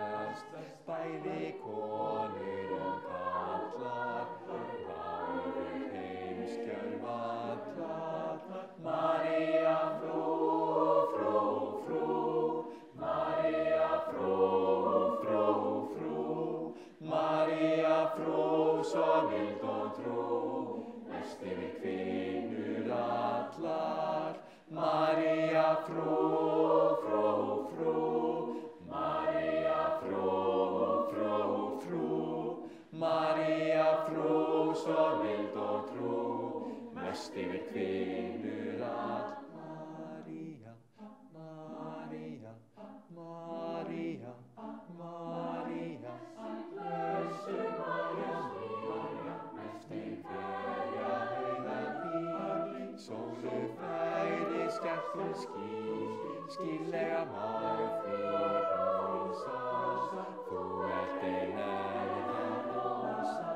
flest, bæði konur og karlar, báðir heimskjörf allar. María frú, frú, frú, María frú, frú, frú, María frú, svo mild og trú, mest yfir kvinnur allar. María frú, frú, frú, María frú, frú, frú, María frú, svo mild og trú, mest yfir kvinnur allar. María, María, María, María, blessuð María, eftir hverja auða þín, sólu færi skættum skín, skýrlega málfríð hrósa, þú ert ein rosa.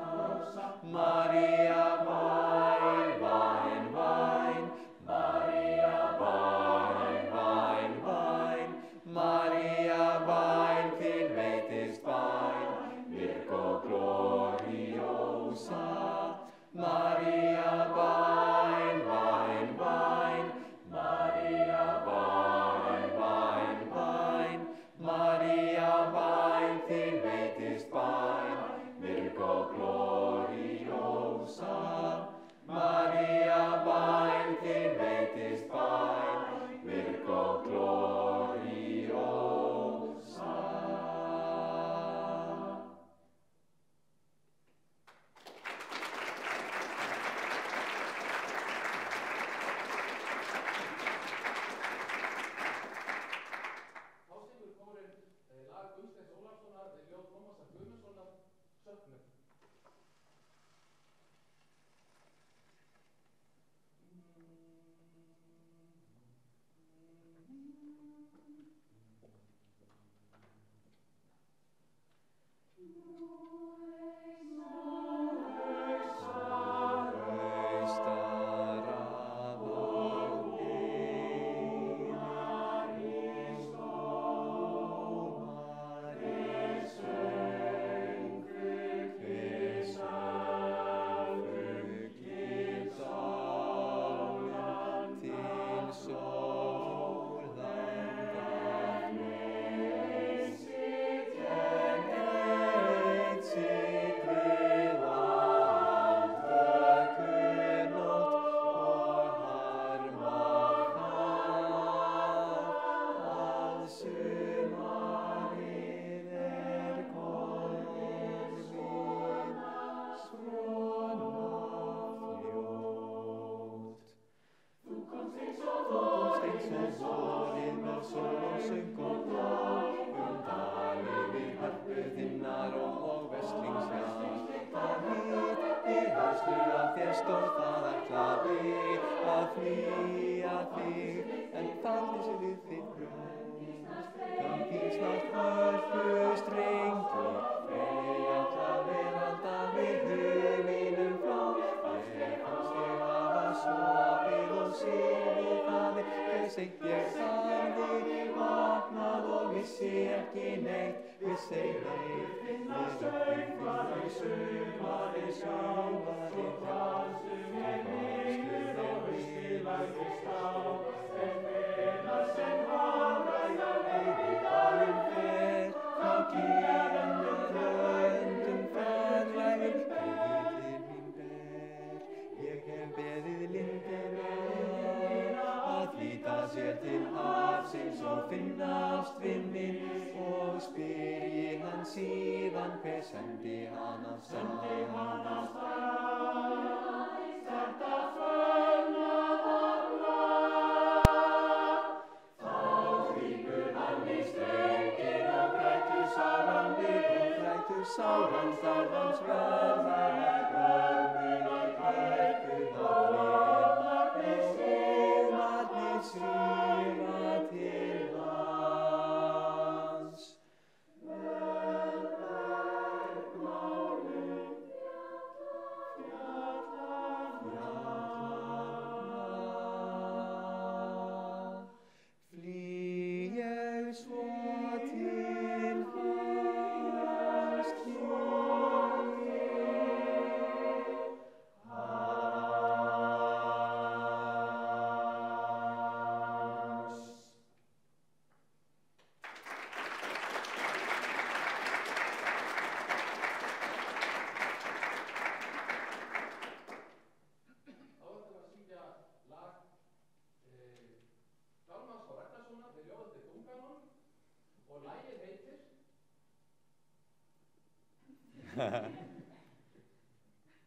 María væn, væn, væn, María væn, væn, væn, María væn, þín veitist bæn, Virgo gloriosa. María væn, væn, væn, María væn, væn, væn, María væn, þín veitist bæn, Virgo gloriosa. María væn, þín veitist bæn, Virgo gloriosa. Þá syngur kórinn lag Gunnsteins Ólafssonar við ljóð Tómasar Guðmundssonar, Söknum. Sendi hann af stað, þetta fögnað lag. Þá grípur hann í strenginn og grætur sáran við, sáran þarf hans verða, römmun í kröppunar svífarnir svífa til lands. Flý ég svo til hans.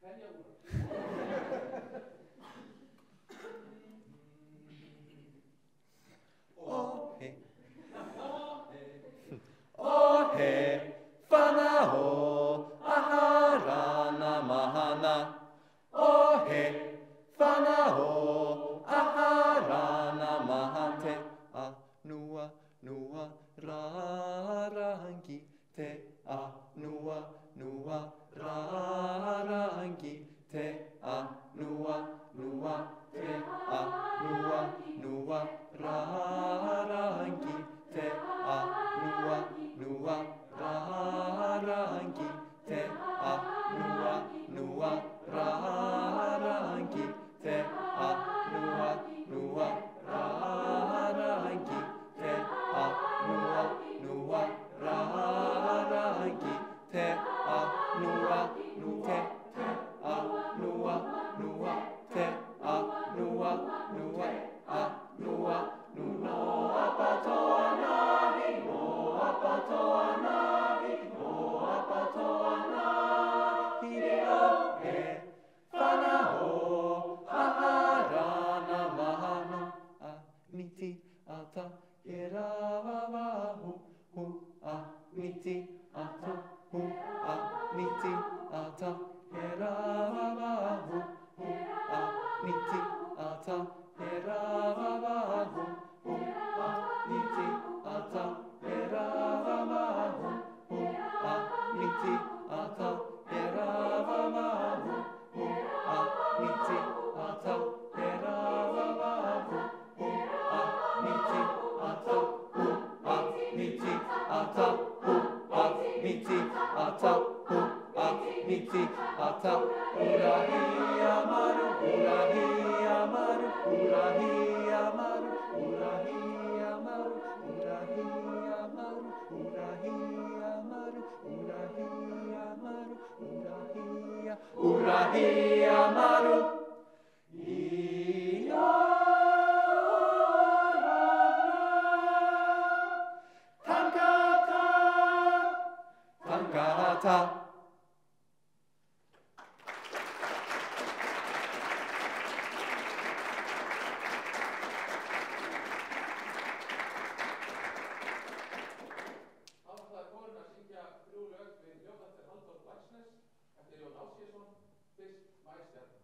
Venja úr. Fanaho, aharana mahana. Ohe, fanaho, aharana mahate. Anua, nua, rarangi. Te anua, nua, rarangi. Te anua, nua, te anua, nua, rarangi. Te anua, nua, rarangi. Te anua, nua, rarangi. Te anua, nua, rarangi. Te anua, nua, rarangi. Te anua, nua, te anua, nua, te anua, nua, anua, nua, apatoa nahi, no apatoa nahi, no apatoa nahi, ohe, fanaho, aharana mahana, aniti, ata, eravahu, hu, aniti, ata, hu, aniti, ata, eravahu, hu, aniti, ata, eravahu, hu, aniti, ata, eravahu, hu, aniti, ata, eravahu, hu, aniti, ata, eravahu, hu, aniti, ata, hu, aniti, ata, hu, aniti, ata, hu, aniti, ata, urahi amaru, urahi amaru, urahi amaru, urahi amaru, urahi amaru, urahi amaru, urahi amaru, urahi amaru. Tankata, tankata. Þá ætlaði kórinn að syngja 3 lög við ljóð eftir Halldór Laxness eftir Jón Ásgeirsson, fyrst Maístjarnan.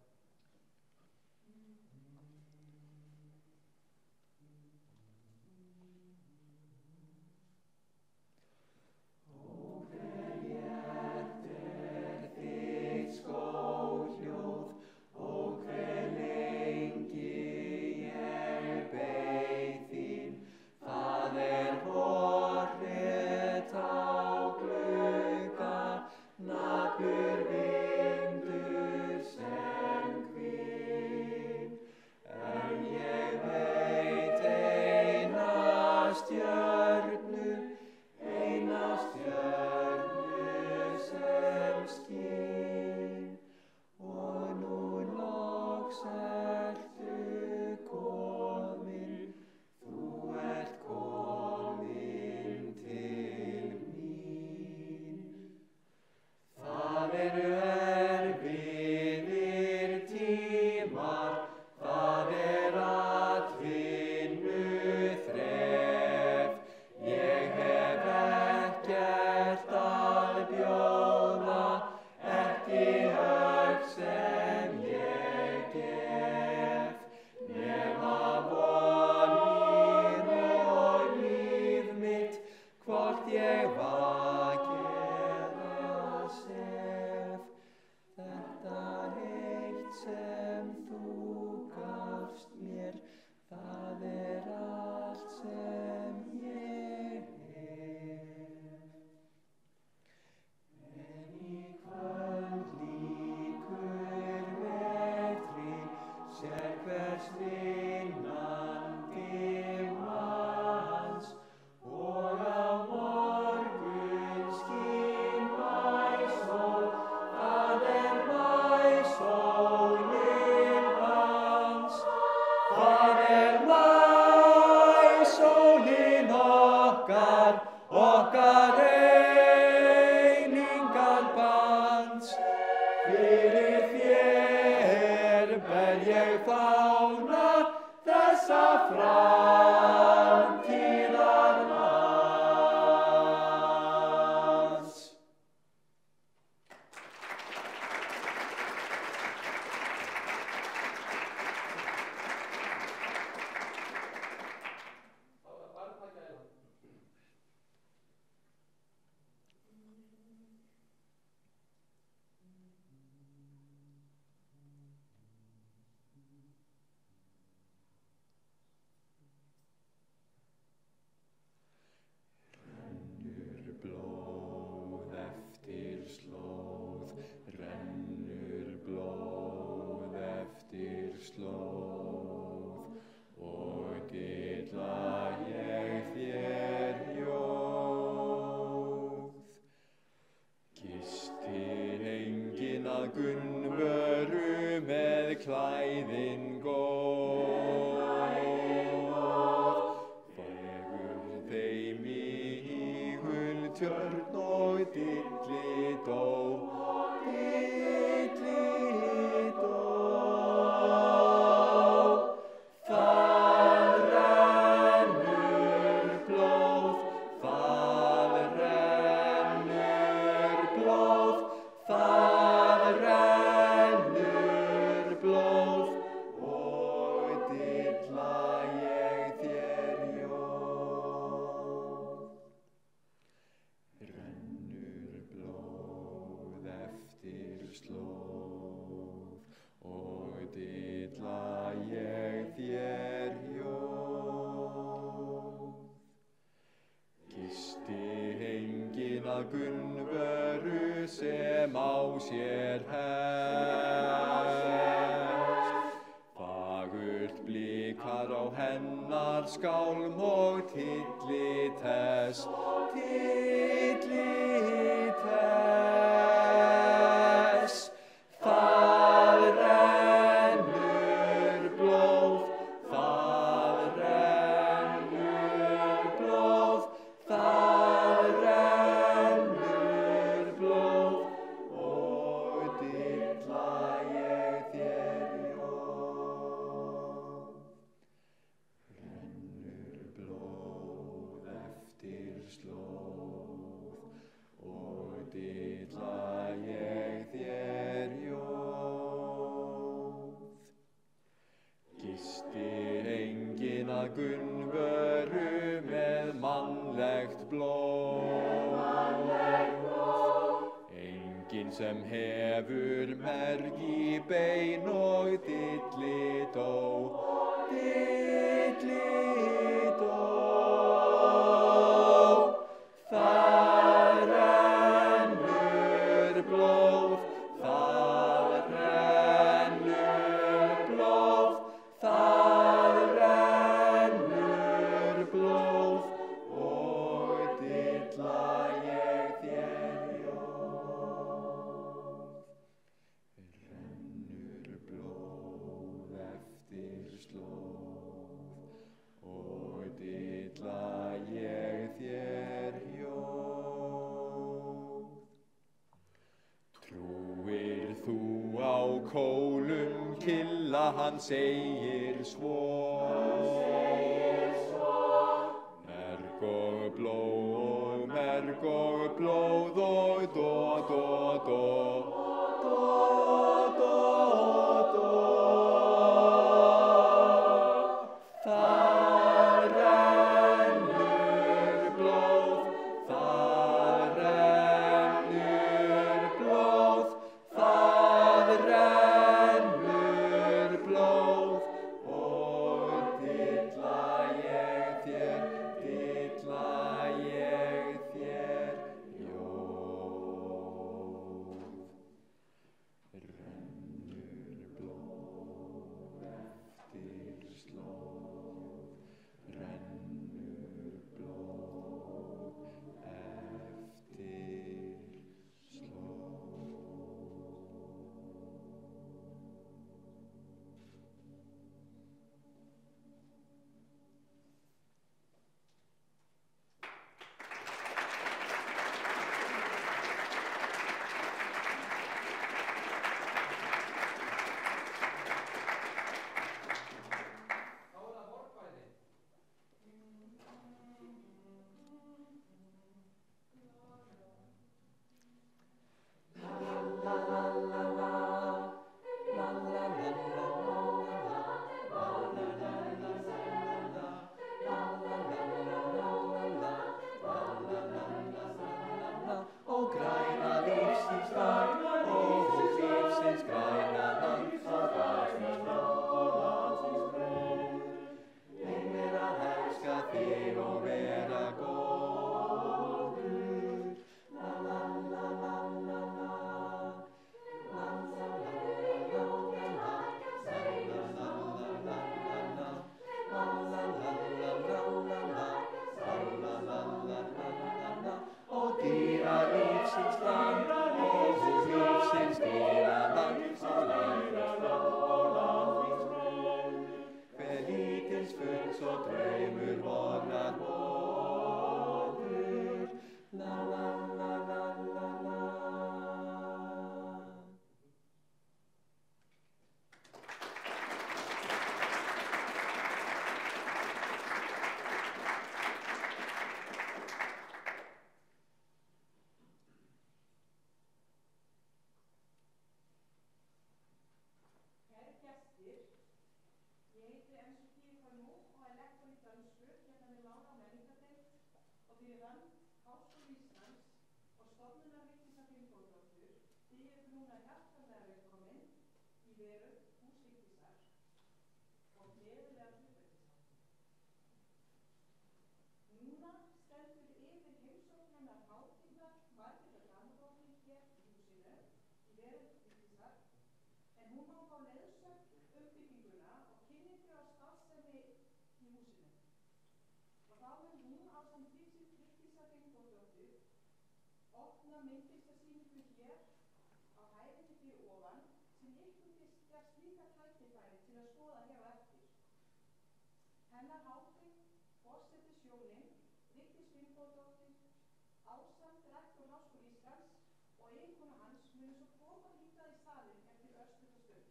Þitt skóhljóð og hve lengi ég beið þín. Það horfið á glugga, napur vindur sem hvín. En ég veit eina stjörnu sem skín. Og nú loks ertu komin, þú ert komin til mín. Það eru erfiðir tímar, það atvinnuþref. Ég hef ekkert að bjóða, ekki högg sem ég gef, nema vonir og líf mitt, hvort ég vaki eða sef. Þetta eitt sem þú gafst mér, það allt sem ég hef. Gisti enginn að Gunnvöru með klæðin góð, fegur þeim í tjörn og dilli dó, það rennur blóð, það rennur blóð, það rennur blóð og dilla ég þér ljóð. Rennur blóð eftir slóð og dilla ég þér ljóð. Gisti enginn að Gunnvöru sem á sér hest, fagurt blikar á hennar skálm og tilli tess, það rennur blóð, það rennur blóð, það rennur blóð og dilla ég þér ljóð. Rennur blóð eftir slóð og dilla ég þér ljóð. Gisti enginn að Gunnvöru með mannlegt blóð, enginn sem hefur merg í bein og dilli dó, það rennur blóð, það rennur blóð, það rennur blóð og dilla ég þér ljóð. Rennur blóð eftir slóð og dilla ég þér ljóð. Trúir þú á kólum killa, hann segir svo, merg og blóð og dó, það rennur blóð, það rennur blóð, það rennur blóð og dilla ég þér ljóð. hún má fá leiðsögn bygginguna og kynningu á starfsemi í húsinu. Og þá mun hún ásamt Vigdísi Finnbogadóttur opna myndlistarsýningu hér á hæðinni fyrir ofan sem ykkur gefst líka tækifæri til að skoða hér á eftir. Hennar hátign, forsetishjónin, Vigdís Finnbogadóttir, ásamt rektor Háskóla Íslands og eiginkona hans munu svo koma hingað í salinn eftir örstutta stund.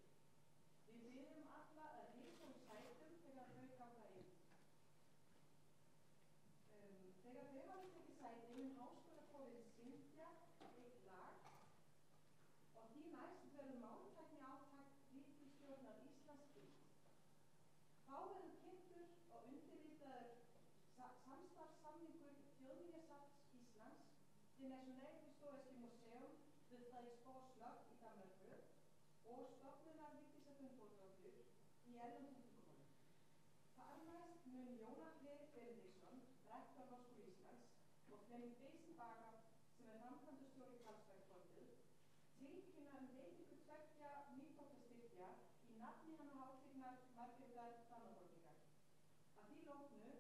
Við biðjum alla að rísa úr sætum þegar þau ganga inn. Þegar þau hafa tekið sæti mun háskólakórinn syngja eitt lag og því næst verður máltækni átak ríkisstjórnar Íslands kynnt. Þá verður kynntur og undirritaður samstarfssamningur Þjóðminjasafns Íslands, det Nationalhistoriske Museum ved Frederiksborg Slot í Danmörku og stofnunar Vigdísar Finnbogadóttur í Erlendum. Þar næst mun Jónas Leif Benediktsson, rektor Háskóla Íslands og Flemming Beisenbacher, sem framkvæmdastjóri Carlsbergfondsins, tilkynna veitingu tveggja nýtóttastyrkja í nafni hennar hátignar Margrétar Danadrottningar. Að því loknu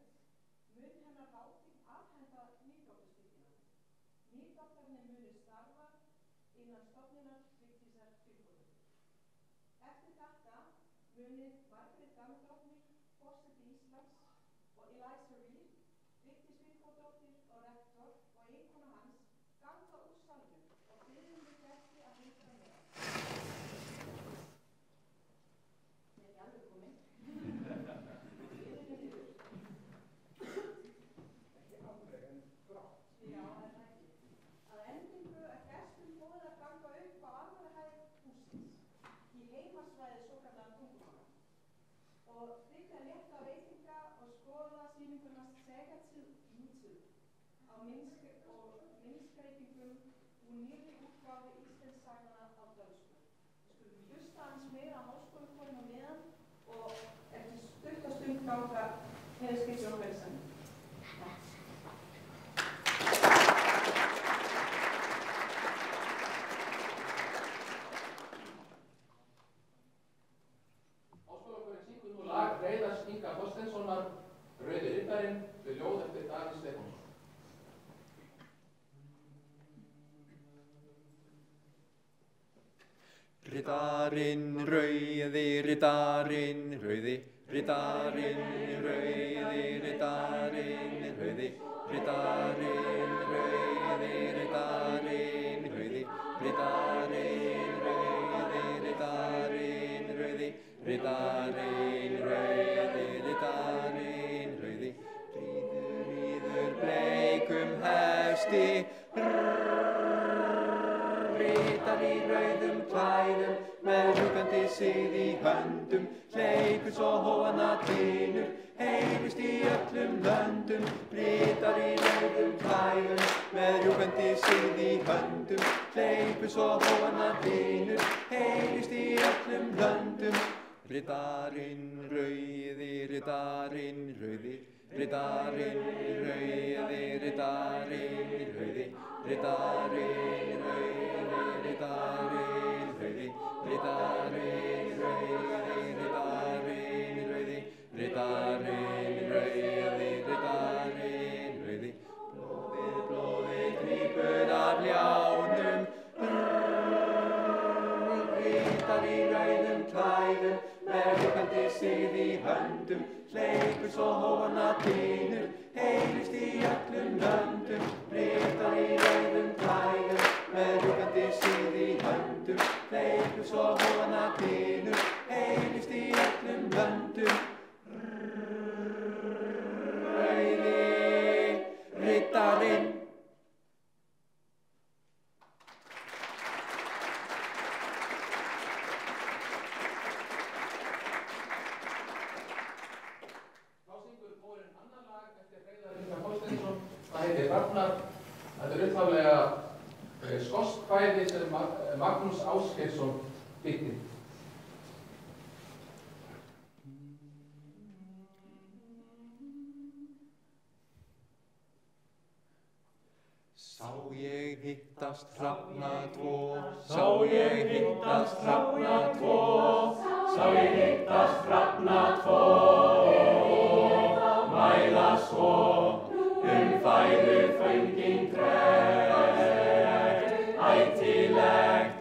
mun hennar hátign afhenda nýtóttastyrkjuna. Nýtóttarnir munu starfa innan stofnunar Vigdísar Finnbogadóttur. Eftir þetta muni Margrét Danadrottning, forseti Íslands, og Eliza Reid, Vigdís Finnbogadóttir og rektor og eiginkona hans ganga úr salnum og biðjum við gesti að heilsa með. Ég ekki alveg komin. Ekki alveg en brátt. Já, það ekki. Að endingu er gestum boðið að ganga upp á annarri hæð hússins í heimasvæði svokallaðan tungumála og þykja létta veitinga og skoða sýninguna Saga til YouTube á myndskreytingum úr nýrri útgáfu Íslandssagnanna á dönsku. Við skulum hlusta aðeins meira á háskólakórinn á meðan og eftir stutta stund ganga heiðursgestir okkar í salinn. Háskólakórinn syngur nú lag Hreiðars Inga Þorsteinssonar, Rauði riddarinn, við ljóð eftir Davíð Stefánsson. Riddarinn rauði, riddarinn rauði, riddarinn rauði, riddarinn rauði, riddarinn rauði, riddarinn rauði, riddarinn rauði, riddarinn rauði, riddarinn rauði, riddarinn rauði, ríður bleikum hesti, ritar í rauðum klæðum, með rjúkandi sigð í höndum, hleypur svo hófanna dynur, heyrist í öllum löndum, ritar í rauðum klæðum, með rjúkandi sigð í höndum, hleypur svo hófanna dynur, heyrist í öllum löndum. Riddarinn rauði, riddarinn rauði, riddarinn rauði, riddarinn rauði, riddarinn rauði, riddarinn rauði, riddarinn rauði, riddarinn rauði, riddarinn rauði, riddarinn rauði, blóðið drýpur af ljánum, ritar í rauðum klæðum, með rjúkandi sigð í höndum, hleypur svo hófanna dynur, heyrist í öllum löndum, ritar í rauðum klæðum, með rjúkandi sigð í höndum, hleypur svo hófanna dynur, heyrist í öllum löndum. Rauði riddarinn. Það heitir Ragnar. Þetta upphaflega skoskt kvæði sem Magnús Ásgeirsson þýddi. Sá ég hittast hrafna tvo, sá ég hittast hrafna tvo, sá ég hittast hrafna tvo, mæla svo fæðu föngin tregt, ætilegt.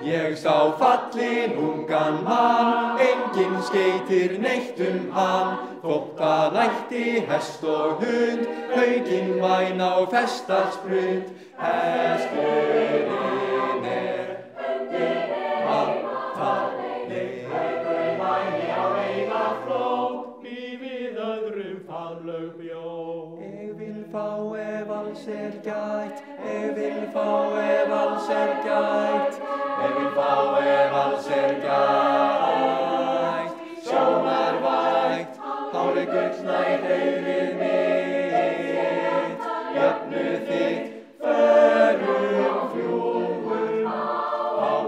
Ég sá fallin ungan mann, enginn skeytir neitt hann, þótt hann ætti hest og hund, hauginn væn á festarsprund. Hesturinn vantarleg, hauginn væni á veiðarflót, lífið öðrum faðmlög bjó. Ég vil fá ef alls gætt, ég vil fá ef alls gætt, ég vil fá ef alls gætt, sjónarvægt, hárið gullnægt eyrið mitt, jöfnuð þitt, förum fljúgum, fáum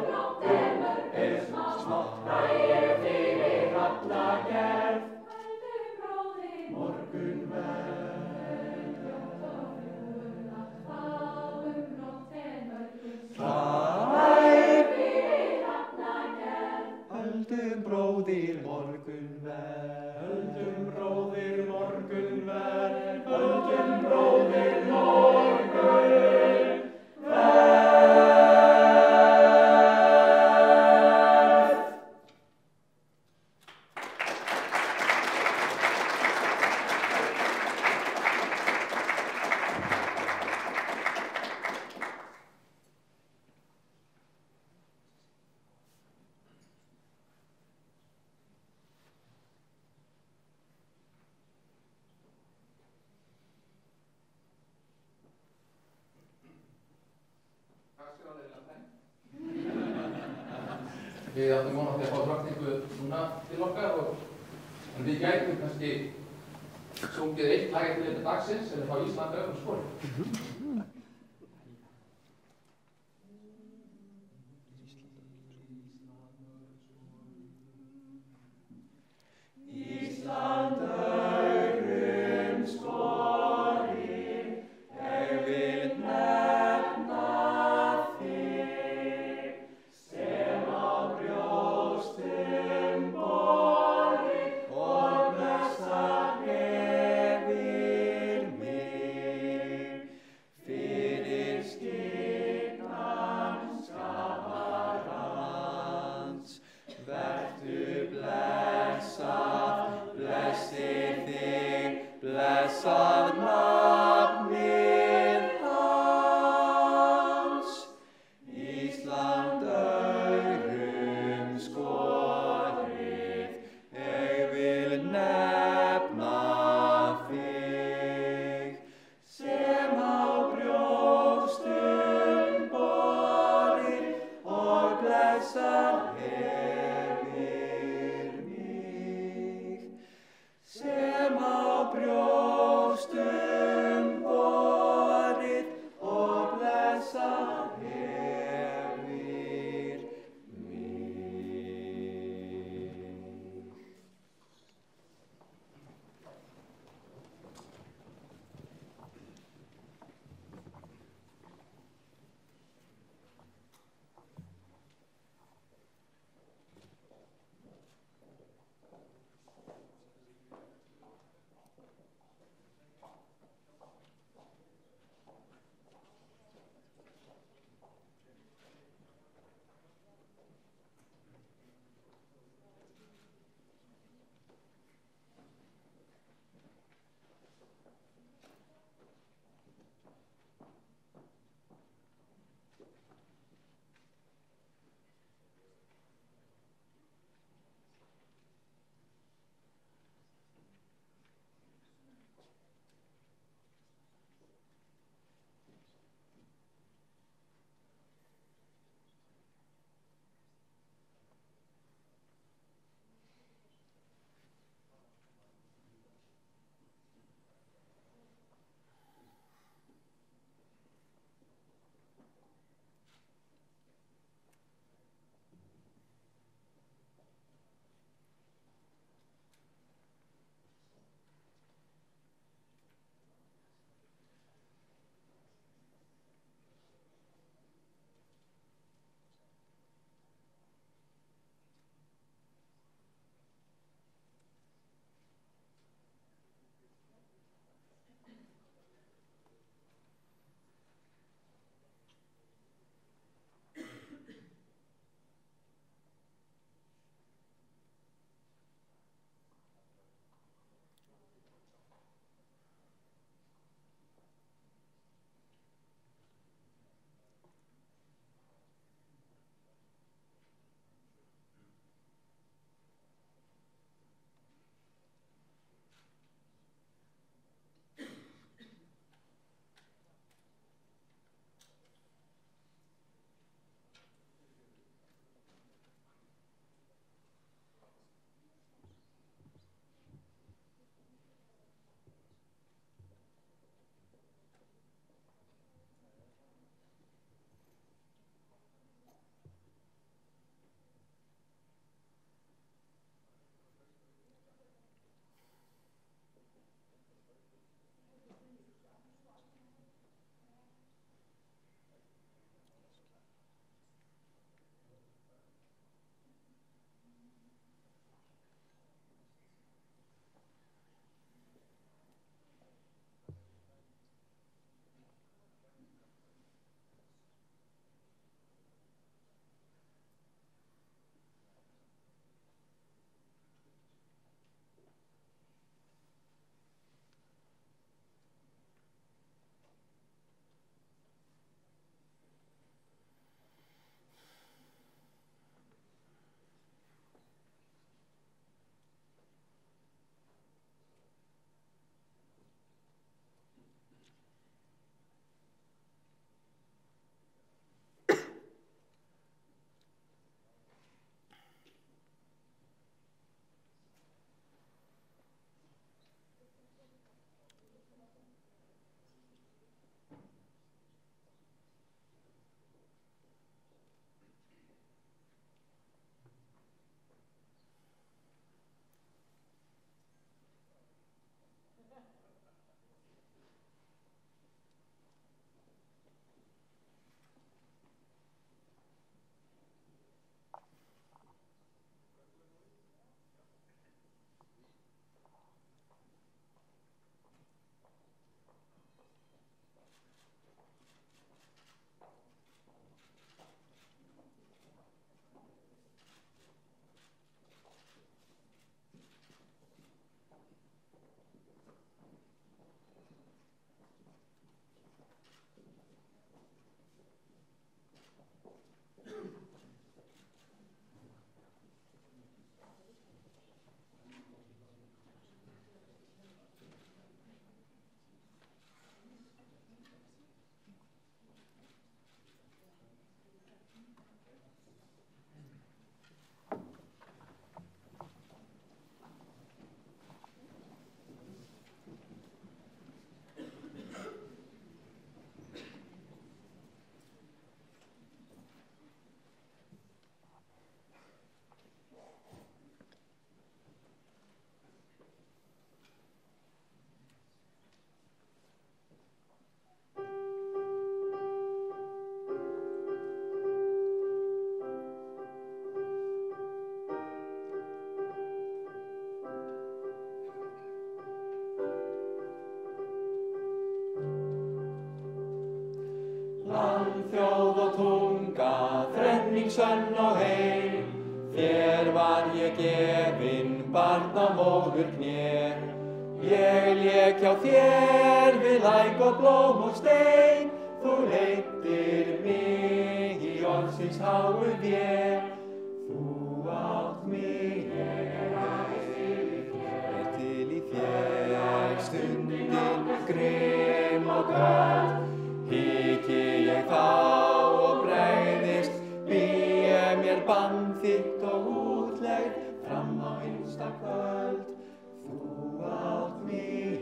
smátt, nægir fyrir alla gerð, morgunverð. Höldum bróðir morgunverð, höldum bróðir morgunverð, höldum bróðir morgunverð. Við áttum von á því að fá drottningu núna til okkar en við gætum kannski sungið eitt lag eftir þetta dagsins sem fá Ísland öðrum skóli. Ísland öðrum skóli, ég vil nefna þig, sem á brjóstum borið og blessað hefir mig. Fyrir skyggan skaparans, vertu blessað, blessið þig, blessað nafnið hans. Ísland öðrum skorið, ég vil nefna þig, sem á brjóstum borið og blessað hefir mig, sem á brjóstum borið og blessað hefir mig. þjóð og tunga, þrenning sönn og heil. Þér var ég gefinn, barn á móður kné. Ég lék hjá þér við læk og blóm og stein. Þú leiddir mig í orðsins háu vé. Þú átt mig til í þér, stundin grimm og köld. Hyggi ég þá og bregðist, bý mér bann þitt og útlegð fram á hinsta kvöld. Þú átt mig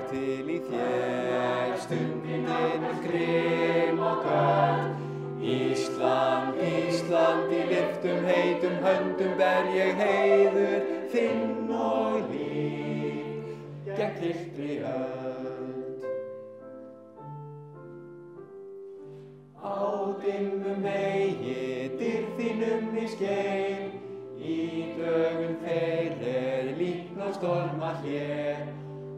til í þér, stundin grimm og köld. Ísland, Ísland, í lyftum heitum höndum ber ég heiður þinn og líf gegn gylltri öld. Á dimmum vegi dyrð þínum í skein, í dögun þeir líkn og storma hér,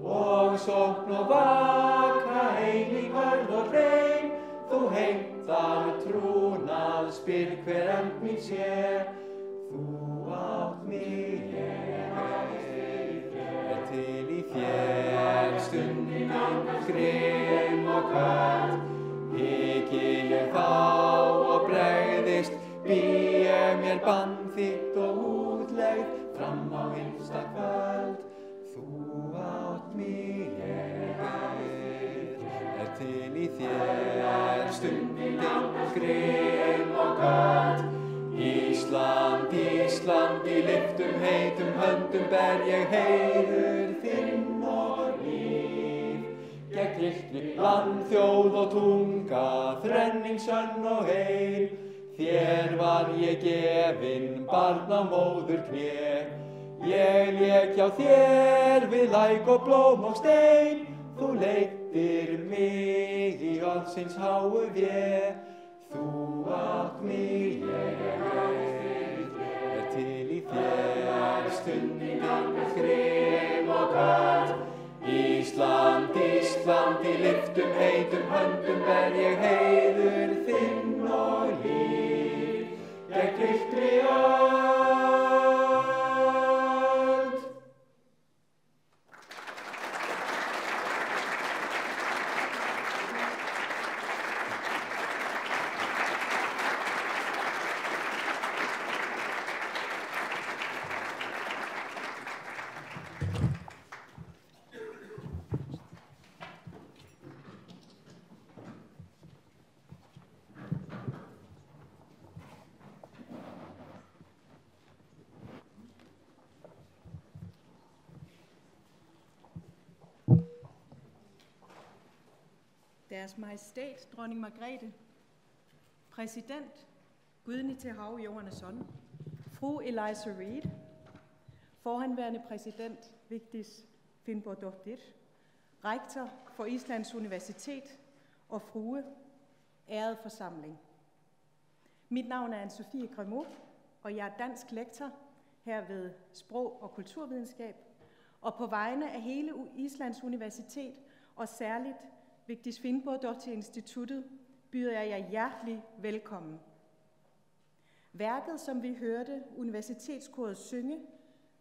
og sókn og vaka heilíg hörð og hrein. Þú heimtar trúnað, spyr hver eld mín sé. Þú átt mig til í þér, stundin grimm og köld. Hyggi ég þá og bregðist, bý mér bann þitt og útlegð fram á hinsta kvöld. Þú átt mig til í þér, stundin grimm og köld. Ísland, Ísland, í lyftum heitum höndum ber ég heiður þinn og líf gegn gylltri land, þjóð og tunga, þrenning sönn og heil. Þér var ég gefinn, barn á móður kné. Ég lék hjá þér við læk og blóm og stein. Þú leiddir mig í orðsins háu vé. Þú átt mig til í þér, stundin grimm og köld. Ísland, Ísland, í lyftum heitum höndum ber ég heiður þinn og líf gegn gylltri öld. Deres Majestæt, Dronning Margrethe, Præsident, Gudny til hav, jordens ånd, Fru Eliza Reid, forhenværende præsident Vigdis Finnbogadóttir, rektor for Islands Universitet og frue, ærede forsamling. Mit navn er Anne-Sophie Grimaud, og jeg er dansk lektor her ved Sprog- og Kulturvidenskab, og på vegne af hele Islands Universitet og særligt Vigdis Finnbogadóttir Instituttet byder jeg jer hjertelig velkommen. Værket, som vi hørte universitetskoret synge,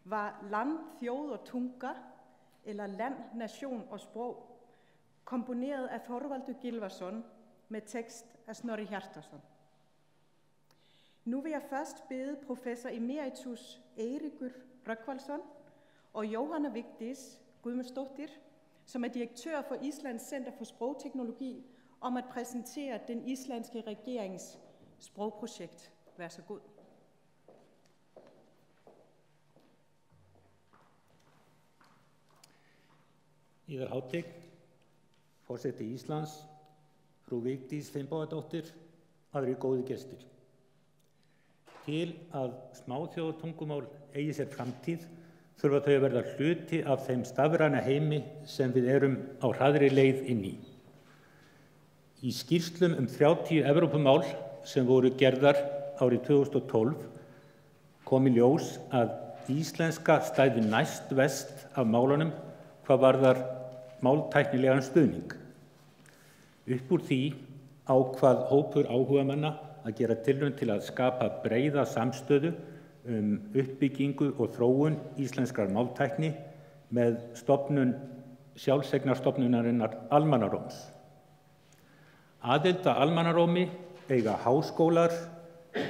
var Land, þjóð og tunga, eller Land, Nation og Sprog, komponeret af Þorvaldur Gylfason med tekst af Snorri Hjartarson. Nu vil jeg først bede professor emeritus Eiríkur Rögnvaldsson og Jóhanna Vigdis Guðmundsdóttir, som er direktør for Islands Center for Sprogteknologi, om at præsentere den islandske regerings sprogprojekt. Vær så god. Yðar Hátign, forseti Íslands, frú Vigdís Finnbogadóttir, aðrir góðir gestir. Til að smáþjóðatungumál eigi sér framtíð þurfa þau að verða hluti af þeim stafræna heimi sem við erum á hraðri leið inn í. Í skýrslum 30 Evrópumál sem voru gerðar árið 2012 kom í ljós að íslenska stæði næst vest af málunum hvað varðar máltæknilegan stuðning. Upp úr því ákvað hópur áhugamanna að gera tilraun til að skapa breiða samstöðu uppbyggingu og þróun íslenskrar máltækni með stofnun sjálfseignarstofnunarinnar almannaróms. Aðild að almannarómi eiga háskólar,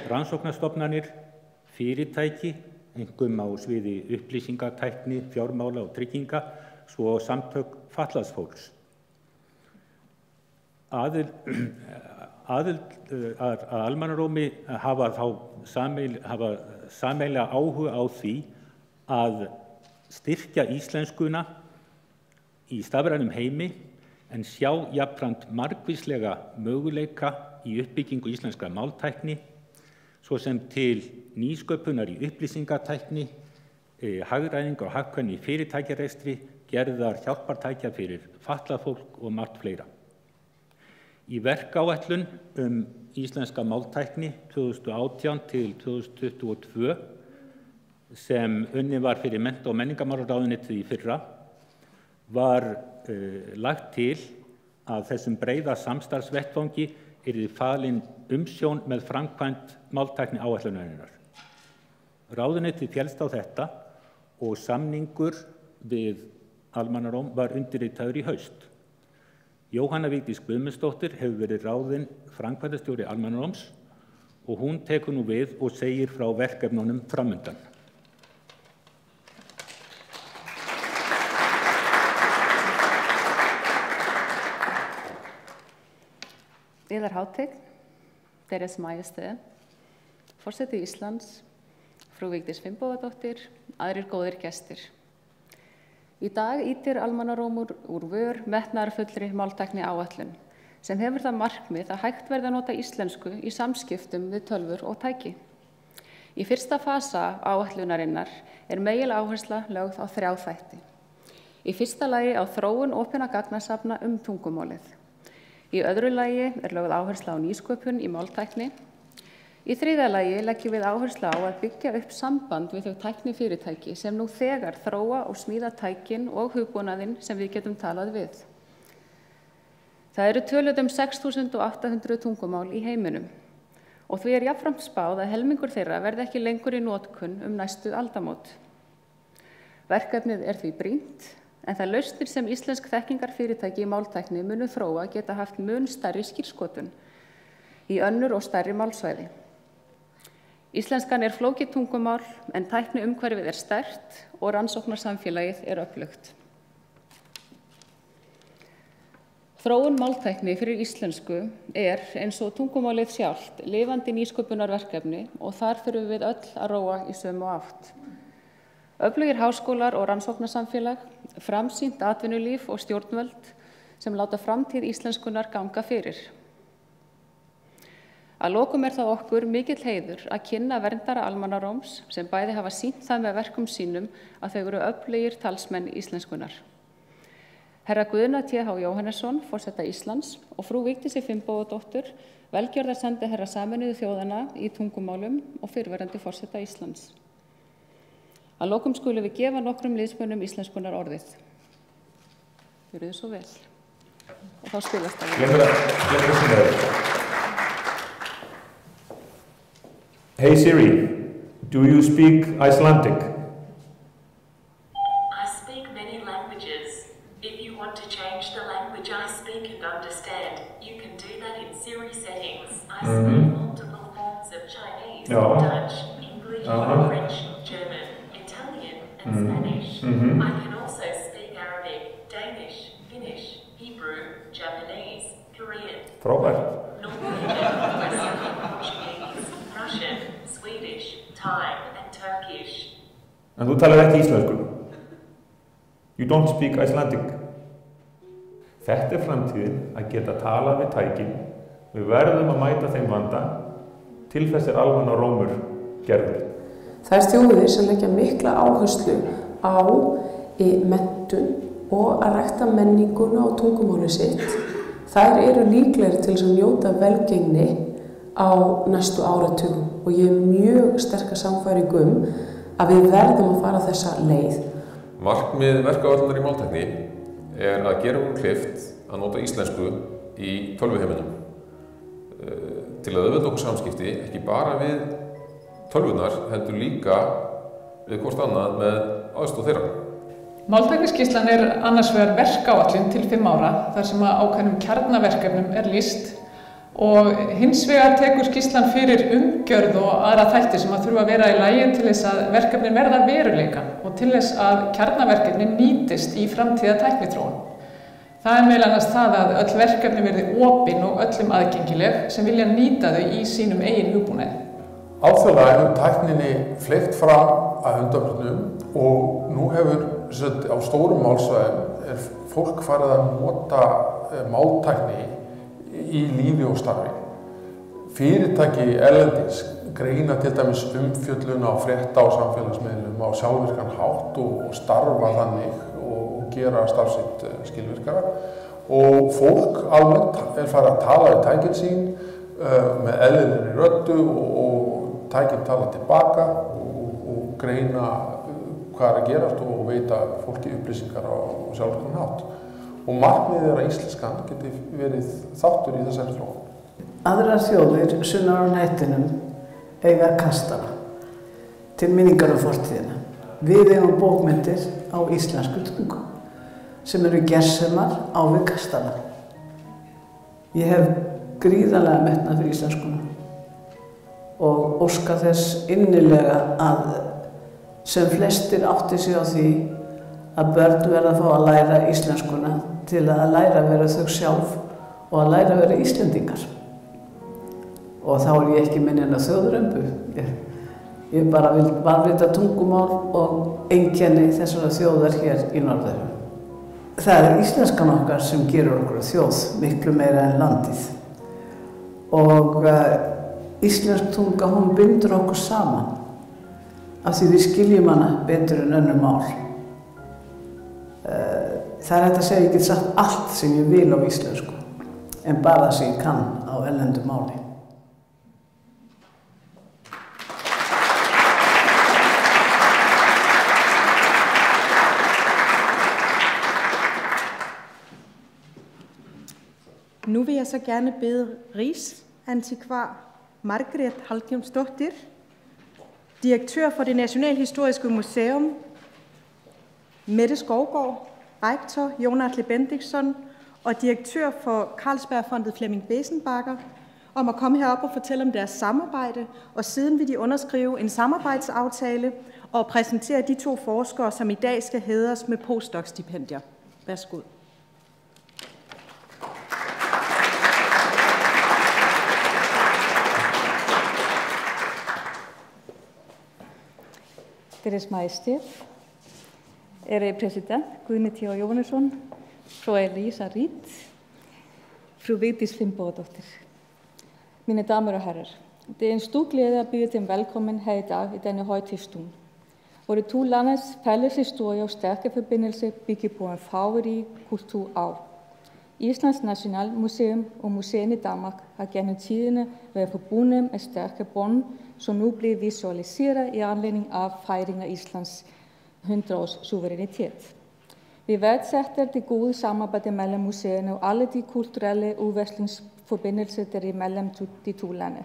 rannsóknarstofnanir, fyrirtæki, einkum á sviði upplýsingatækni, fjármála og trygginga, svo samtök fatlaðs fólks. Aðild að almannarómi hafa sameiginlega áhuga á því að styrkja íslenskuna í stafrænum heimi en sjá jafnframt margvíslega möguleika í uppbyggingu íslenskra máltækni, svo sem til nýsköpunar í upplýsingatækni, hagræðingar og hagkvæmni í fyrirtækjarekstri, gerðar hjálpartækja fyrir fatlað fólk og margt fleira. Í verkáætlun íslenska máltækni 2018 til 2022 sem unnin var fyrir mennta- og menningarmálaráðuneytið í fyrra var lagt til að þessum breiða samstarfsvettvangi yrði falin umsjón með framkvæmd máltækni áætlunarinnar. Ráðuneytið féllst á þetta og samningur við almannaróm var undirritaður í haust. Jóhanna Vigdís Guðmundsdóttir hefur verið ráðin framkvæmdastjóri almannaróms og hún tekur nú við og segir frá verkefnunum framundan. Yðar hátign, Deres Majesté, forseti Íslands, frú Vigdís Finnbogadóttir, aðrir góðir gestir. Í dag ýtir almannarómur úr vör metnaðarfullri máltækni áætlun sem hefur það markmið að hægt verði að nota íslensku í samskiptum við tölvur og tæki. Í fyrsta fasa áætlunarinnar megin áhersla lögð á 3 þætti. Í fyrsta lagi á þróun opinna gagnasafna tungumálið. Í öðru lagi lögð áhersla á nýsköpun í máltækni. Í þriðja lagi leggjum við áherslu á að byggja upp samband við þau tæknifyrirtæki sem nú þegar þróa og smíða tækin og hugbúnaðinn sem við getum talað við. Það eru töluð 6.800 tungumál í heiminum og því jafnframt spáð að helmingur þeirra verði ekki lengur í notkun næstu aldamót. Verkefnið því brýnt en það lausnir sem íslensk þekkingarfyrirtæki í máltækni munu þróa geta haft mun stærri skírskotun í önnur og stærri málsvæði. Íslenskan flókið tungumál en tækni umhverfið sterkt og rannsóknarsamfélagið öflugt. Þróun máltækni fyrir íslensku eins og tungumálið sjálft lifandi nýsköpunarverkefni og þar þurfum við öll að róa í sömu átt. Öflugir háskólar og rannsóknarsamfélag, framsýnt atvinnulíf og stjórnvöld sem láta framtíð íslenskunar ganga fyrir. Að lokum það okkur mikill heiður að kynna verndara almannaróms sem bæði hafa sýnt það með verkum sínum að þau eru öflugir talsmenn íslenskunar. Herra Guðna T.H. Jóhannesson, forseta Íslands, og frú Vigdísi Finnbogadóttir, velgjörðarsendiherra Sameinuðu þjóðanna í tungumálum og fyrrverandi forseta Íslands. Að lokum skulum við gefa nokkrum liðsmönnum íslenskunar orðið. Gjörið svo vel. Og þá spilast það. Hey Siri, do you speak Icelandic? I speak many languages. If you want to change the language I speak and understand, you can do that in Siri settings. I speak multiple forms of Chinese, Dutch, English, French, German, Italian, and Spanish. I can also speak Arabic, Danish, Finnish, Hebrew, Japanese, Korean, Norwegian, Portuguese, Russian, Swedish, Thai, and Turkish. En þú talar ekki íslensku. You don't speak Icelandic. Þetta framtíðin að geta talað við tækin. Við verðum að mæta þeim vanda. Til þess almannarómur gerður. Það þjóðir sem leggja mikla áherslu á menntun og að rækta menninguna og tungumáli sitt. Þær eru líklegri til að njóta velgengni á næstu áratugum og ég mjög sterka sannfæringu að við verðum að fara þessa leið. Markmið verkáætlunar í máltækni að gera kleift að nota íslensku í tölvuheiminum til að auðvelda okkur samskipti, ekki bara við tölvunar, heldur líka við hvort annað með aðstoð þeirra. Máltækniskýrslan annars vegar verkáætlun til 5 ára þar sem að ákveðnum kjarnaverkefnum lýst og hins vegar tekur skýrslan fyrir umgjörð og aðra þætti sem að þurfa að vera í lagi til þess að verkefnin verða veruleika og til þess að kjarnaverkefnin nýtist í framtíða tækniþróun. Það meðal annars það að öll verkefni verði opin og öllum aðgengileg sem vilja nýta þau í sínum eigin hugbúnaði. Alþjóðlega hefur tækninni fleygt fram að undanförnum og nú hefur á stórum málsvæðum fólk farið að nota máltækni í lífi og starfi. Fyrirtæki erlendis greina til dæmis umfjöllun á frétta og samfélagsmiðlum á sjálfvirkan hátt og starfa þannig og gera starf sitt skilvirkara og fólk almennt farið að tala við tækin sín með eðlilegri röddu og tækin tala tilbaka og greina hvað að gerast og veita fólki upplýsingar á sjálfvirkan hátt. Og markmiðið að íslenskan geti verið þáttur í þessari þróun. Aðrar þjóðir sunnar á hnettinum eiga kastala til minningar um fortíðina. Við eigum bókmyndir á íslensku tungu sem eru gersemar á við kastala. Ég hef gríðarlega metnað fyrir íslenskuna og óska þess innilega að sem flestir átti sig á því að börn verða að fá að læra íslenskuna til að læra að vera þau sjálf og að læra að vera Íslendingar. Og þá ég ekki minni en þjóðrembu. Ég bara vil varðveita tungumál og einkenni þessara þjóðar hér í norðurhöfum. Það íslenskan okkar sem gerur okkur þjóð miklu meira en landið. Og íslensk tunga, hún bindur okkur saman af því við skiljum hana betur en önnur mál. Það hægt að segja, ég get sagt allt sem ég vil á íslensku, en bara það sem ég kann á erlendu máli. Nu vil jeg så gerne bede Rigsantikvar Margrethe Hallgrímsdóttir, direktør for det Nationalhistoriske Museum, Mette Skovgaard, rektor Jon Atle Bendixson og direktør for Carlsbergfondet Flemming Besenbacher om at komme herop og fortælle om deres samarbejde, og siden vil de underskrive en samarbejdsaftale og præsentere de 2 forskere, som i dag skal hædres med postdoc-stipendier. Værsgo. Deres Majestæt, ærede præsident Guðni Th. Jóhannesson, fru Elisa Ritt, fru Vigdís Finnbogadóttir. Mine damer og herrer, det en stor glæde at byde dem velkommen her i dag i denne højtidsstund. Vore 2 landes fælles historie og stærke forbindelse bygger på en farverig kulturarv. Islands Nationalmuseum og museerne i Danmark har gennem tiderne været forbundet med stærke bånd, som nu bliver visualiseret i anledning af fejringen af Islands 100-års suverænitet. Vi værdsætter det gode samarbejde mellem museerne og alle de kulturelle udvekslingsforbindelser der er mellem de 2 lande.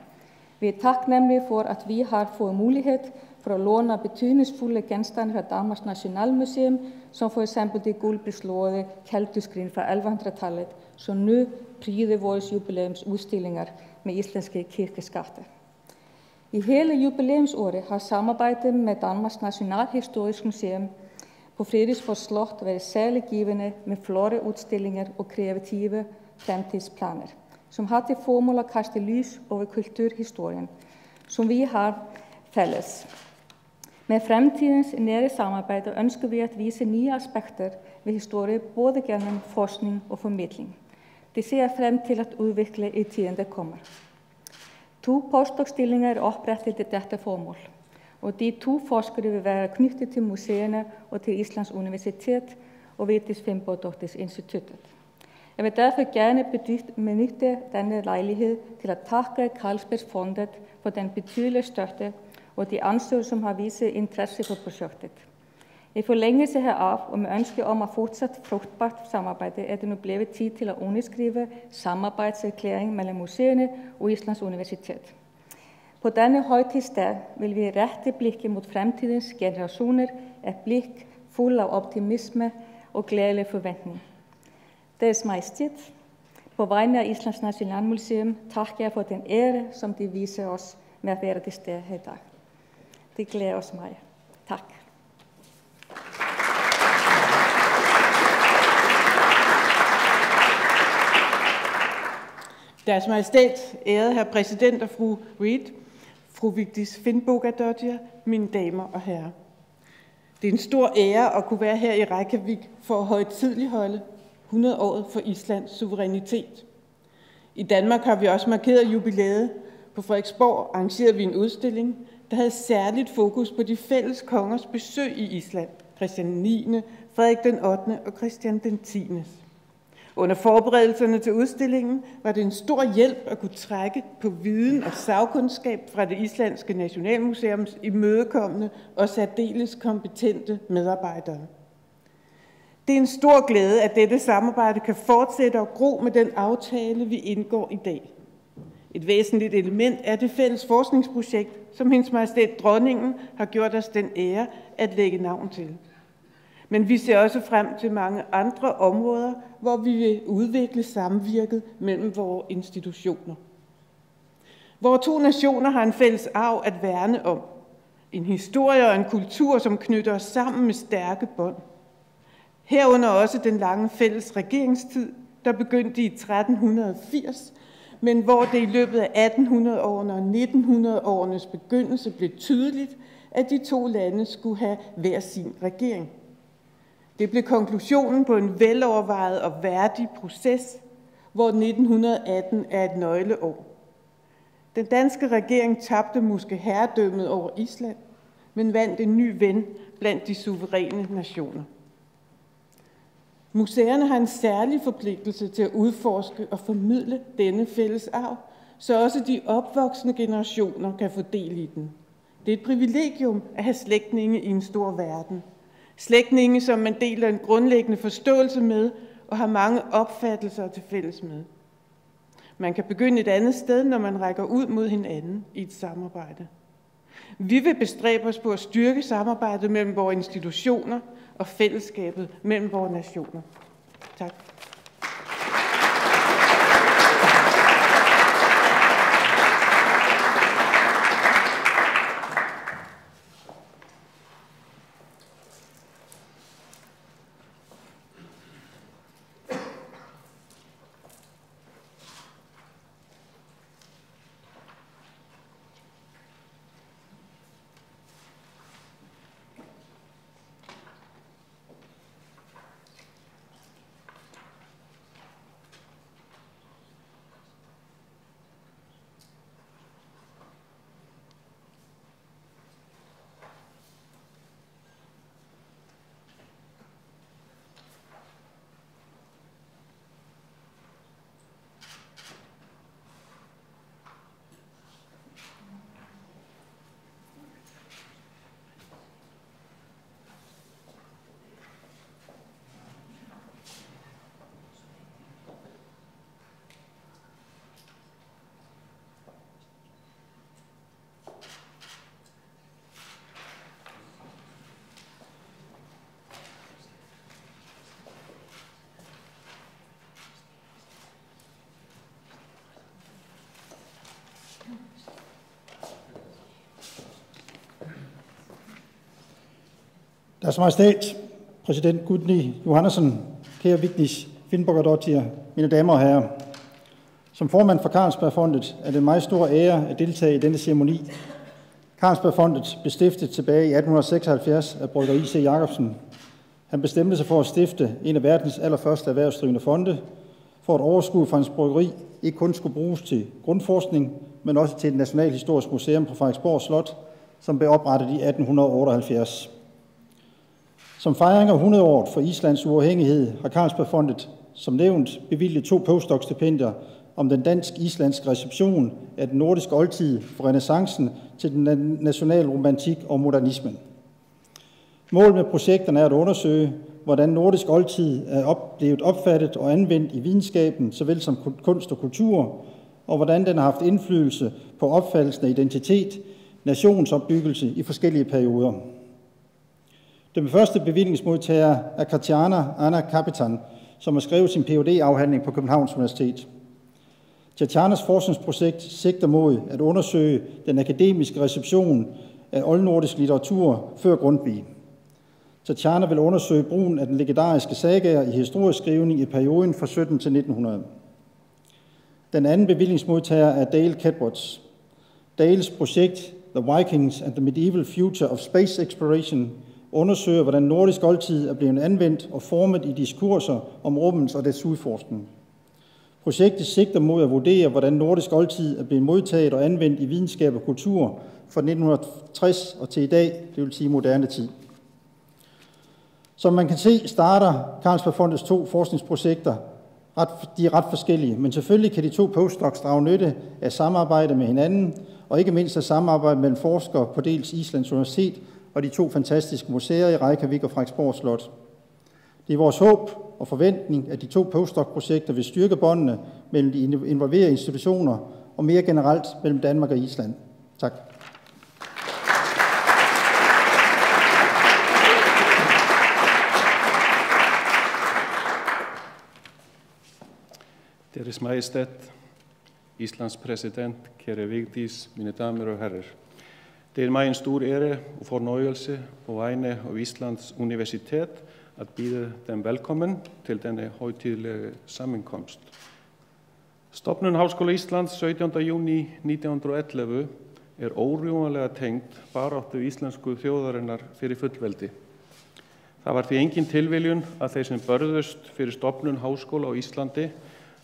Vi er taknemmelige for, at vi har fået mulighed for at låne betydningsfulde genstande fra Danmarks Nationalmuseum, som for eksempel det guldbeslåede keltuskrin fra 1100-tallet, som nu pryder vores jubilæumsudstillinger med islandske kirkeskatter. I hele jubilæumsåret har samarbejdet med Danmarks Nationalhistoriske Museum på Frederiksborg Slot været særligt givende med flotte udstillinger og kreative fremtidsplaner, som har til formål at kaste lys over kulturhistorien, som vi har fælles. Med fremtidens nære samarbejde ønsker vi at vise nye aspekter ved historie, både gennem forskning og formidling. Det ser jeg frem til at udvikle i tiden, der kommer. 2 postdoc-stillinger er oprettet til dette formål, og de 2 forskere vil være knyttet til museerne og til Islands Universitet og Vigdís Finnbogadóttir Instituttet. Jeg vil derfor gerne benytte denne lejlighed til at takke Carlsbergfondet for den betydelige støtte og de ansøgere, som har vist interesse for projektet. I forlængelse heraf og med ønske om at fortsat frugtbart samarbejde er det nu blevet tid til at underskrive samarbejdserklæring mellem museerne og Islands Universitet. På denne højtidsdag vil vi rette blikket mod fremtidens generationer, et blik fuld af optimisme og glædelig forventning. Deres Majestæt, på vegne af Islands Nationalmuseum, takker jeg for den ære, som de viser os med at være til stede her i dag. Det glæder os meget. Tak. Deres Majestæt, ærede herr præsident og fru Reid, fru Vigdis Finnbogadóttir, mine damer og herrer. Det er en stor ære at kunne være her i Reykjavik for at højtideligholde 100-året for Islands suverænitet. I Danmark har vi også markeret jubilæet. På Frederiksborg arrangerede vi en udstilling, der havde særligt fokus på de fælles kongers besøg i Island, Christian 9., Frederik den 8. og Christian den 10. Under forberedelserne til udstillingen var det en stor hjælp at kunne trække på viden og sagkundskab fra det islandske Nationalmuseums imødekommende og særdeles kompetente medarbejdere. Det er en stor glæde, at dette samarbejde kan fortsætte og gro med den aftale, vi indgår i dag. Et væsentligt element er det fælles forskningsprojekt, som Hendes Majestæt Dronningen har gjort os den ære at lægge navn til. Men vi ser også frem til mange andre områder, hvor vi vil udvikle samvirket mellem vores institutioner. Vore to nationer har en fælles arv at værne om. En historie og en kultur, som knytter os sammen med stærke bånd. Herunder også den lange fælles regeringstid, der begyndte i 1380, men hvor det i løbet af 1800-årene og 1900-årenes begyndelse blev tydeligt, at de to lande skulle have hver sin regering. Det blev konklusionen på en velovervejet og værdig proces, hvor 1918 er et nøgleår. Den danske regering tabte måske herredømmet over Island, men vandt en ny ven blandt de suveræne nationer. Museerne har en særlig forpligtelse til at udforske og formidle denne fælles arv, så også de opvoksende generationer kan få del i den. Det er et privilegium at have slægtninge i en stor verden. Slægtninge, som man deler en grundlæggende forståelse med og har mange opfattelser til fælles med. Man kan begynde et andet sted, når man rækker ud mod hinanden i et samarbejde. Vi vil bestræbe os på at styrke samarbejdet mellem vores institutioner og fællesskabet mellem vores nationer. Tak. Deres Majestæt, præsident Gudni Johannesson, kære Vigdis Finnbogadóttir, mine damer og herrer. Som formand for Carlsbergfondet er det en meget stor ære at deltage i denne ceremoni. Carlsbergfondet blev stiftet tilbage i 1876 af brygger I.C. Jacobsen. Han bestemte sig for at stifte en af verdens allerførste erhvervsdrivende fonde, for at overskue fra hans bryggeri ikke kun skulle bruges til grundforskning, men også til et nationalhistorisk museum på Frederiksborg Slot, som blev oprettet i 1878. Som fejring af 100-året for Islands uafhængighed har Carlsbergfondet som nævnt bevilget 2 postdoc-stipendier om den dansk-islandske reception af den nordiske oldtid fra renæssancen til den nationale romantik og modernismen. Målet med projekterne er at undersøge, hvordan nordisk oldtid er blevet opfattet og anvendt i videnskaben, såvel som kunst og kultur, og hvordan den har haft indflydelse på opfattelsen af identitet, nationsopbyggelse i forskellige perioder. Den første bevillingsmodtager er Katjana Anna Kapitan, som har skrevet sin Ph.D.-afhandling på Københavns Universitet. Tatjanas forskningsprojekt sigter mod at undersøge den akademiske reception af oldnordisk litteratur før Grundtvig. Tatjana vil undersøge brugen af den legendariske sagaer i historieskrivning i perioden fra 17 til 1900. Den anden bevillingsmodtager er Dale Kedwards. Dales projekt The Vikings and the Medieval Future of Space Exploration undersøger, hvordan nordisk oldtid er blevet anvendt og formet i diskurser om rummets og dets udforskning. Projektet sigter mod at vurdere, hvordan nordisk oldtid er blevet modtaget og anvendt i videnskab og kultur fra 1960 og til i dag, det vil sige moderne tid. Som man kan se, starter Carlsbergfondets 2 forskningsprojekter. De er ret forskellige, men selvfølgelig kan de 2 postdocs drage nytte af samarbejde med hinanden, og ikke mindst af samarbejde mellem forskere på dels Islands Universitet og de 2 fantastiske museer i Reykjavik og Frederiksborg Slot. Det er vores håb og forventning, at de 2 postdoc-projekter vil styrke båndene mellem de involverede institutioner og mere generelt mellem Danmark og Island. Tak. Deres Majestæt, Islands præsident, kære Vigdís, mine damer og herrer. Det er mig en stor ære og fornøjelse på vegne af Islands Universitet at byde dem velkommen til denne højtidelige sammenkomst. Stofnun Háskóla Íslands 17. juni 1911 er órjúfanlega tengt baráttu íslensku þjóðarinnar fyrir fullveldi. Það var því engin tilviljun að þeir sem börðust fyrir stofnun háskóla á Íslandi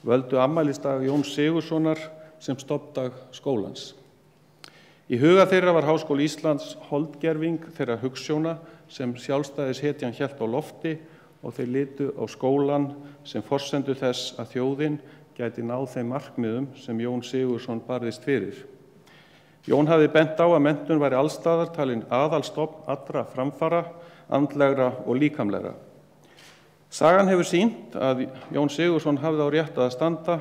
völdu afmælisdag Jóns Sigurðssonar sem stofndag skólans. Í huga þeirra var Háskóli Íslands holdgerving þeirra hugsjóna sem sjálfstæðishetjan hélt á lofti og þeir litu á skólan sem forsendu þess að þjóðin gæti náð þeim markmiðum sem Jón Sigurðsson barðist fyrir. Jón hafði bent á að menntun væri allstaðar talin aðalstofn allra framfara, andlegra og líkamlegra. Sagan hefur sýnt að Jón Sigurðsson hafði á rétt að standa.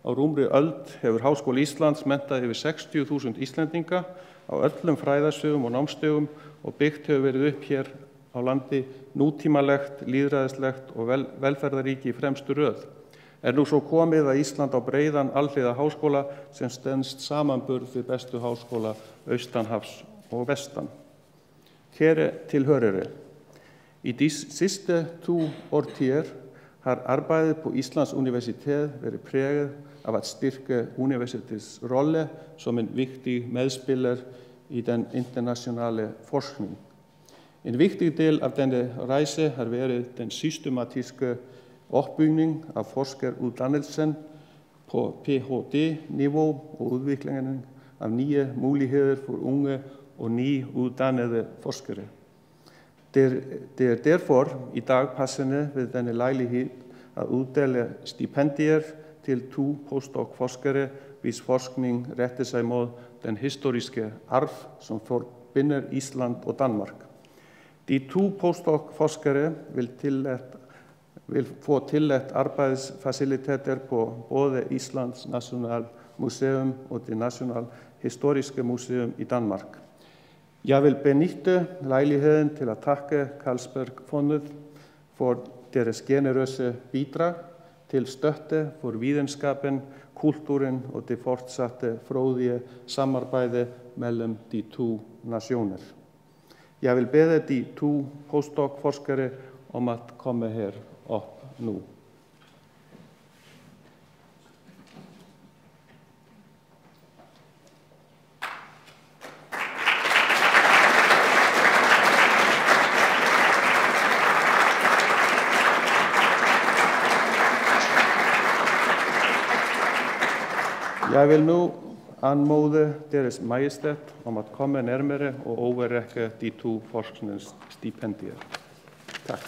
Á rúmri öld hefur Háskóli Íslands menntað yfir 60.000 Íslendinga á öllum fræðasviðum og námstigum og byggt hefur verið upp hér á landi nútímalegt, lýðræðislegt og velferðaríki í fremstu röð. Nú svo komið að Ísland á breiðan alhliða háskóla sem stenst samanburð við bestu háskóla austanhafs og vestan. Kære tilhørere, i de sidste 2 årtier har arbejdet på Islands Universitet været præget af at styrke universitetets rolle som en vigtig medspiller i den internationale forskning. En vigtig del af denne rejse har været den systematiske opbygning af forskeruddannelsen på Ph.D.-niveau og udviklingen af nye muligheder for unge og nyuddannede forskere. Det er derfor i dag passende ved denne lejlighed at uddele stipendier til 2 postdoc-forskere, hvis forskning retter sig mod den historiske arv, som forbinder Island og Danmark. De 2 postdoc-forskere vil få tilladt arbejdsfaciliteter på både Islands Nationalmuseum og det Nationalhistoriske Museum i Danmark. Jeg vil benytte lejligheden til at takke Carlsbergfondet for deres generøse bidrag til støtte for videnskaben, kulturen og det fortsatte frodige samarbejde mellem de 2 nationer. Jeg vil bede de 2 postdoc-forskere om at komme her op nu. Jeg vil nu anmode Deres Majestæt om at komme nærmere og overrække de 2 forskningsstipendier. Tak.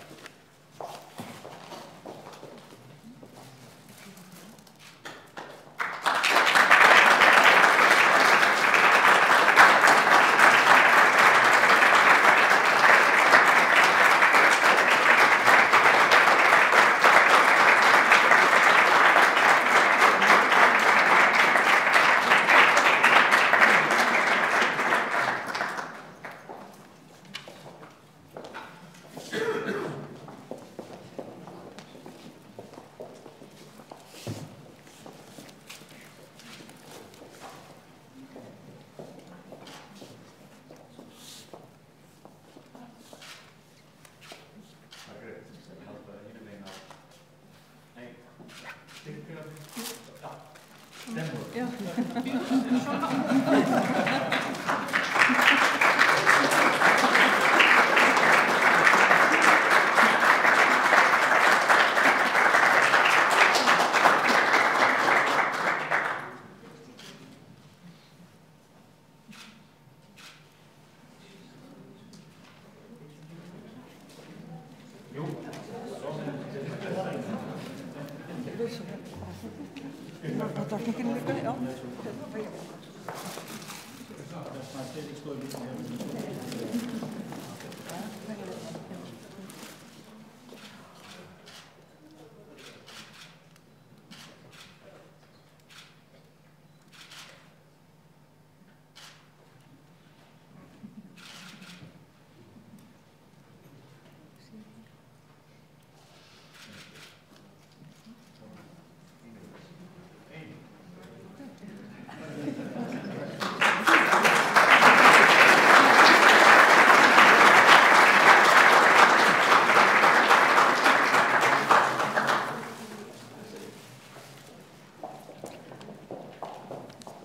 Ja.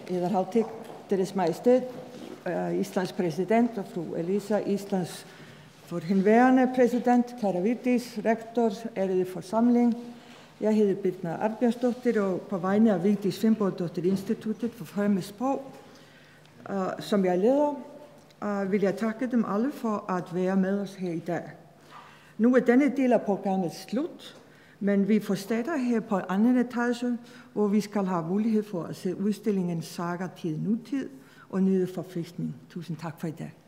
Ederhavtik, Deres Majestæt, Islands præsident og fru Elisa, Islands forhenværende præsident, Karavitis, rektor, ærede forsamling. Jeg hedder Birna Arnbjørnsdóttir, og på vegne af Vigdis Finnbogadóttir Instituttet for Fremmedsprog, som jeg leder, vil jeg takke dem alle for at være med os her i dag. Nu er denne del af programmet slut, men vi fortsætter her på anden etage, hvor vi skal have mulighed for at se udstillingen Saga til nutid og nyde forfriskning. Tusind tak for i dag.